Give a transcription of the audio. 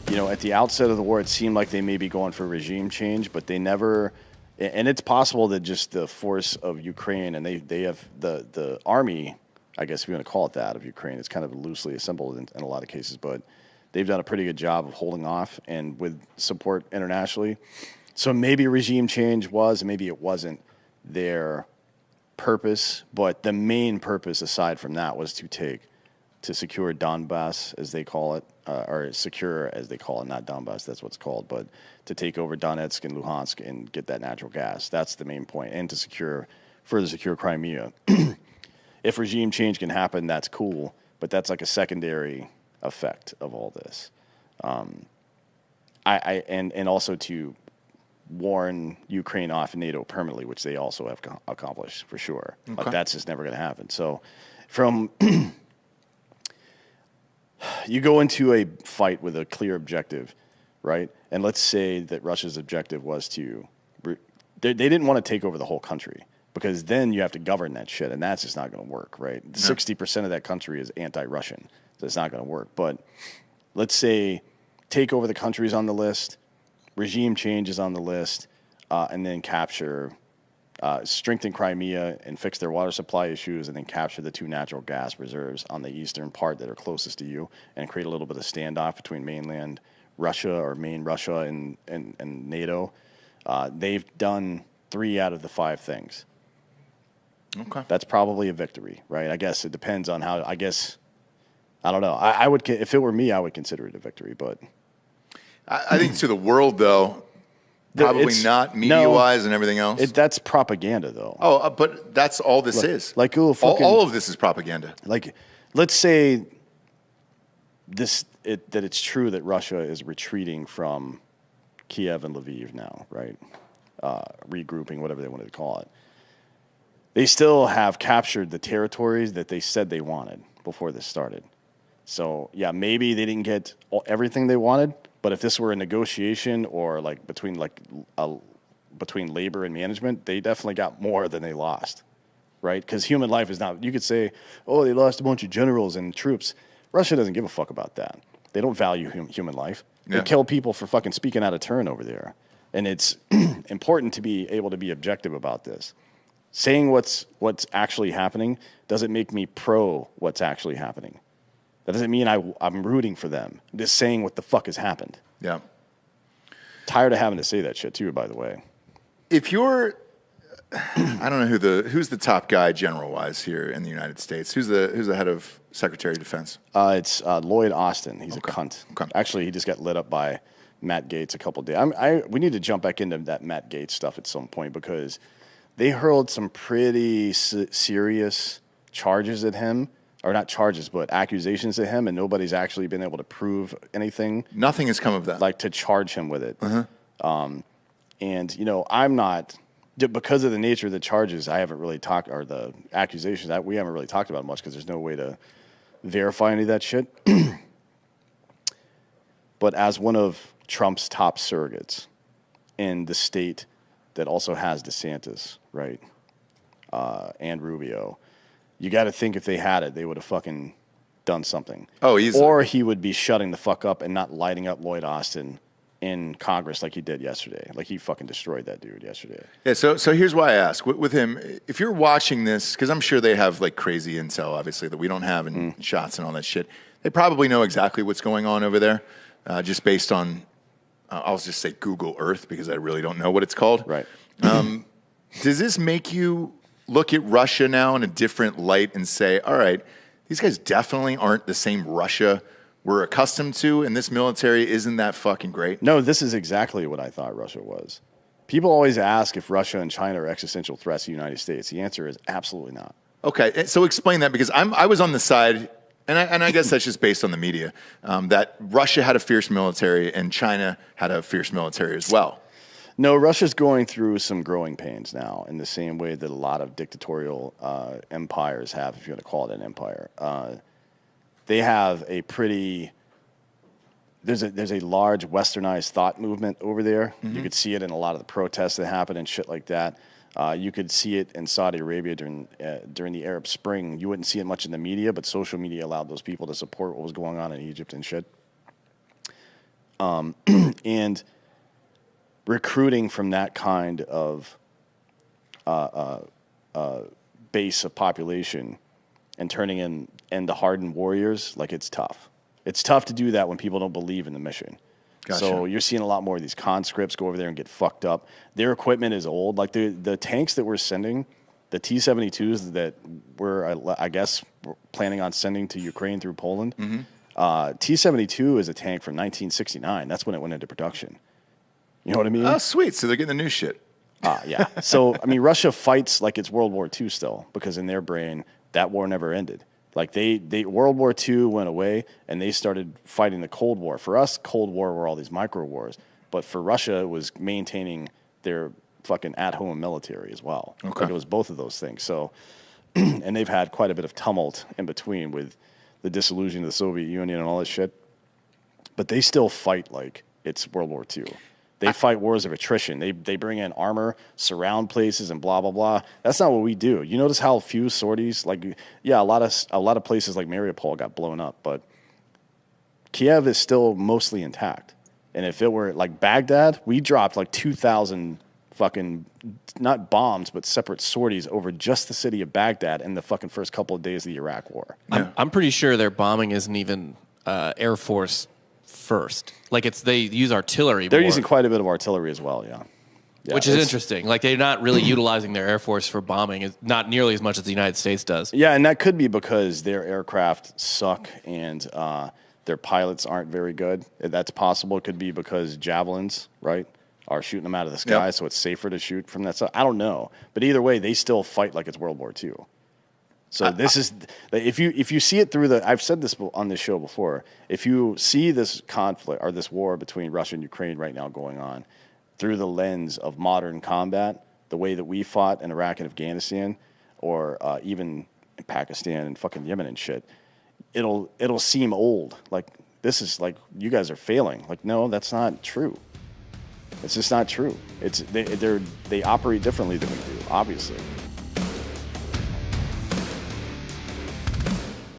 at the outset of the war, it seemed like they may be going for regime change, but they never. And it's possible that just the force of Ukraine, and they have the army, I guess if you want to call it that, of Ukraine, it's kind of loosely assembled in a lot of cases, but they've done a pretty good job of holding off and with support internationally. So maybe regime change was, maybe it wasn't their purpose, but the main purpose aside from that was to secure Donbass, as they call it, or secure, as they call it, not Donbass, that's what it's called, but to take over Donetsk and Luhansk and get that natural gas. That's the main point, and to further secure Crimea. If regime change can happen, that's cool, but that's like a secondary effect of all this. And also to warn Ukraine off NATO permanently, which they also have accomplished for sure. Okay. Like that's just never going to happen. So from you go into a fight with a clear objective, right? And let's say that Russia's objective was they didn't want to take over the whole country, because then you have to govern that shit, and that's just not going to work, right? No. 60% of that country is anti-Russian, so it's not going to work. But let's say take over the country's on the list, regime change is on the list, and then strengthen Crimea and fix their water supply issues, and then capture the 2 natural gas reserves on the eastern part that are closest to you, and create a little bit of standoff between mainland Russia or main Russia and NATO. They've done 3 out of the 5 things. Okay. That's probably a victory, right? I guess it depends on how, I don't know. I would, if it were me, I would consider it a victory, but. I think to the world, though, probably not media-wise and everything else. That's propaganda, though. Oh, but that's all this is. Like all of this is propaganda. Like, let's say that it's true that Russia is retreating from Kiev and Lviv now, right? Regrouping, whatever they wanted to call it. They still have captured the territories that they said they wanted before this started. So, yeah, maybe they didn't get everything they wanted, but if this were a negotiation or between labor and management, they definitely got more than they lost, right? Because human life is not. You could say, oh, they lost a bunch of generals and troops. Russia doesn't give a fuck about that. They don't value human life. Yeah. They kill people for fucking speaking out of turn over there, and it's important to be able to be objective about this. Saying what's actually happening doesn't make me pro what's actually happening. That doesn't mean I'm rooting for them. I'm just saying what the fuck has happened. Yeah. Tired of having to say that shit too, by the way. If you're, I don't know who's the top guy general-wise here in the United States. Who's the head of Secretary of Defense? It's Lloyd Austin. He's a cunt. Okay. Actually, he just got lit up by Matt Gaetz a couple of days. We need to jump back into that Matt Gaetz stuff at some point, because they hurled some pretty serious charges at him. Or not charges, but accusations at him, and nobody's actually been able to prove anything. Nothing has come of that. Like to charge him with it. Uh-huh. And, I'm not, because of the nature of the charges, I haven't really talked, or the accusations, we haven't really talked about much because there's no way to verify any of that shit. But as one of Trump's top surrogates in the state that also has DeSantis, right, and Rubio, you got to think if they had it, they would have fucking done something. Oh, easily. Or he would be shutting the fuck up and not lighting up Lloyd Austin in Congress like he did yesterday. Like he fucking destroyed that dude yesterday. Yeah, so here's why I ask. With him, if you're watching this, because I'm sure they have like crazy intel, obviously, that we don't have, and shots and all that shit. They probably know exactly what's going on over there, just based on, I'll just say Google Earth, because I really don't know what it's called. Right. Does this make you look at Russia now in a different light and say, all right, these guys definitely aren't the same Russia we're accustomed to, and this military isn't that fucking great? No, this is exactly what I thought Russia was. People always ask if Russia and China are existential threats to the United States. The answer is absolutely not. Okay, so explain that, because I was on the side, and I guess that's just based on the media, that Russia had a fierce military and China had a fierce military as well. No, Russia's going through some growing pains now in the same way that a lot of dictatorial empires have, if you want to call it an empire. They have a pretty... There's a large westernized thought movement over there. Mm-hmm. You could see it in a lot of the protests that happen and shit like that. You could see it in Saudi Arabia during the Arab Spring. You wouldn't see it much in the media, but social media allowed those people to support what was going on in Egypt and shit. And recruiting from that kind of base of population and turning into hardened warriors, like, it's tough. It's tough to do that when people don't believe in the mission. Gotcha. So you're seeing a lot more of these conscripts go over there and get fucked up. Their equipment is old. Like, the tanks that we're sending, the T-72s that we're, I guess, planning on sending to Ukraine through Poland, T-72 is a tank from 1969. That's when it went into production. You know what I mean? Oh, sweet. So they're getting the new shit. Yeah. So, I mean, Russia fights like it's World War II still, because in their brain, that war never ended. Like, they World War II went away, and they started fighting the Cold War. For us, Cold War were all these micro wars. But for Russia, it was maintaining their fucking at-home military as well. Okay. Like, it was both of those things. So, and they've had quite a bit of tumult in between with the dissolution of the Soviet Union and all this shit. But they still fight like it's World War II. They fight wars of attrition. They bring in armor, surround places, and blah blah blah. That's not what we do. You notice how few sorties, like, yeah, a lot of places like Mariupol got blown up, but Kiev is still mostly intact. And if it were like Baghdad, we dropped like 2,000 fucking, not bombs, but separate sorties over just the city of Baghdad in the fucking first couple of days of the Iraq War. Yeah. I'm pretty sure their bombing isn't even Air Force first. Like, they use artillery. They're more, using quite a bit of artillery as well, yeah. which is interesting. Like, they're not really utilizing their Air Force for bombing, not nearly as much as the United States does. Yeah, and that could be because their aircraft suck and their pilots aren't very good. That's possible. It could be because javelins, right, are shooting them out of the sky, so it's safer to shoot from that side. I don't know. But either way, they still fight like it's World War II. So this is, if you see it through I've said this on this show before, if you see this conflict or this war between Russia and Ukraine right now going on through the lens of modern combat, the way that we fought in Iraq and Afghanistan, or even in Pakistan and fucking Yemen and shit, it'll seem old. Like, this is like, you guys are failing. Like, no, that's not true. It's just not true. They operate differently than we do, obviously.